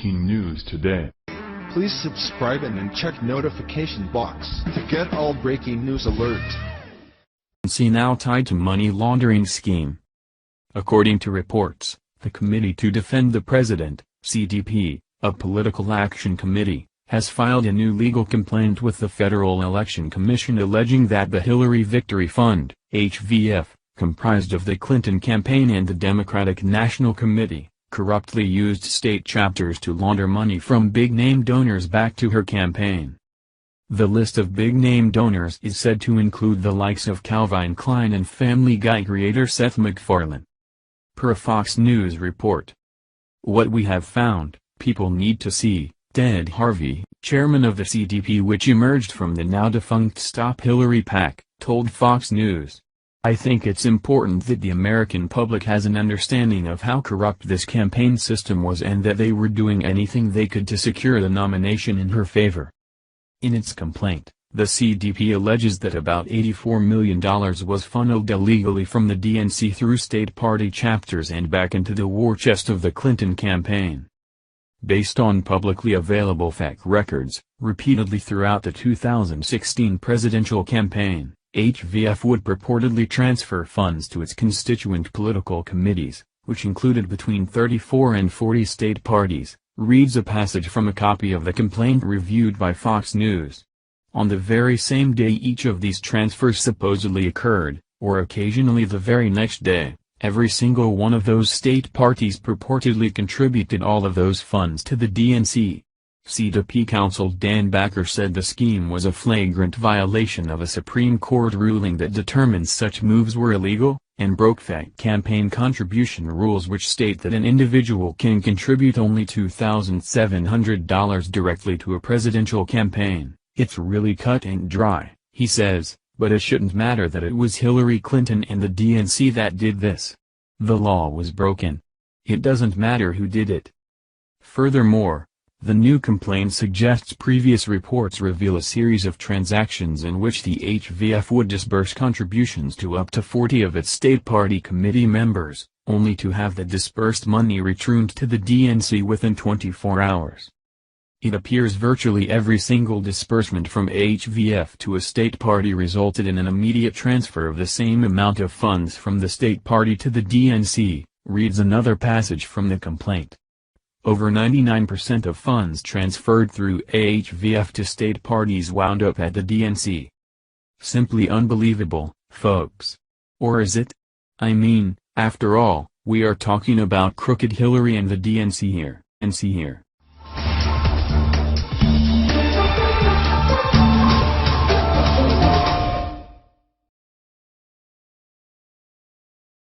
breaking news today. Please subscribe and then check notification box to get all breaking news alerts. DNC now tied to money laundering scheme. According to reports, the Committee to Defend the President, CDP, a political action committee, has filed a new legal complaint with the Federal Election Commission alleging that the Hillary Victory Fund, HVF, comprised of the Clinton campaign and the Democratic National Committee, corruptly used state chapters to launder money from big-name donors back to her campaign. The list of big-name donors is said to include the likes of Calvin Klein and Family Guy creator Seth MacFarlane. Per a Fox News report. What we have found, people need to see, Ted Harvey, chairman of the CDP which emerged from the now-defunct Stop Hillary PAC, told Fox News. I think it's important that the American public has an understanding of how corrupt this campaign system was and that they were doing anything they could to secure the nomination in her favor. In its complaint, the CDP alleges that about $84 million was funneled illegally from the DNC through state party chapters and back into the war chest of the Clinton campaign. Based on publicly available fact records, repeatedly throughout the 2016 presidential campaign, HVF would purportedly transfer funds to its constituent political committees, which included between 34 and 40 state parties, reads a passage from a copy of the complaint reviewed by Fox News. On the very same day each of these transfers supposedly occurred, or occasionally the very next day, every single one of those state parties purportedly contributed all of those funds to the DNC. CDP counsel Dan Backer said the scheme was a flagrant violation of a Supreme Court ruling that determines such moves were illegal, and broke fact campaign contribution rules which state that an individual can contribute only $2,700 directly to a presidential campaign. It's really cut and dry, he says, but it shouldn't matter that it was Hillary Clinton and the DNC that did this. The law was broken. It doesn't matter who did it. Furthermore, the new complaint suggests previous reports reveal a series of transactions in which the HVF would disburse contributions to up to 40 of its state party committee members, only to have the disbursed money returned to the DNC within 24 hours. It appears virtually every single disbursement from HVF to a state party resulted in an immediate transfer of the same amount of funds from the state party to the DNC, reads another passage from the complaint. Over 99% of funds transferred through HVF to state parties wound up at the DNC. Simply unbelievable, folks. Or is it? I mean, after all, we are talking about crooked Hillary and the DNC here.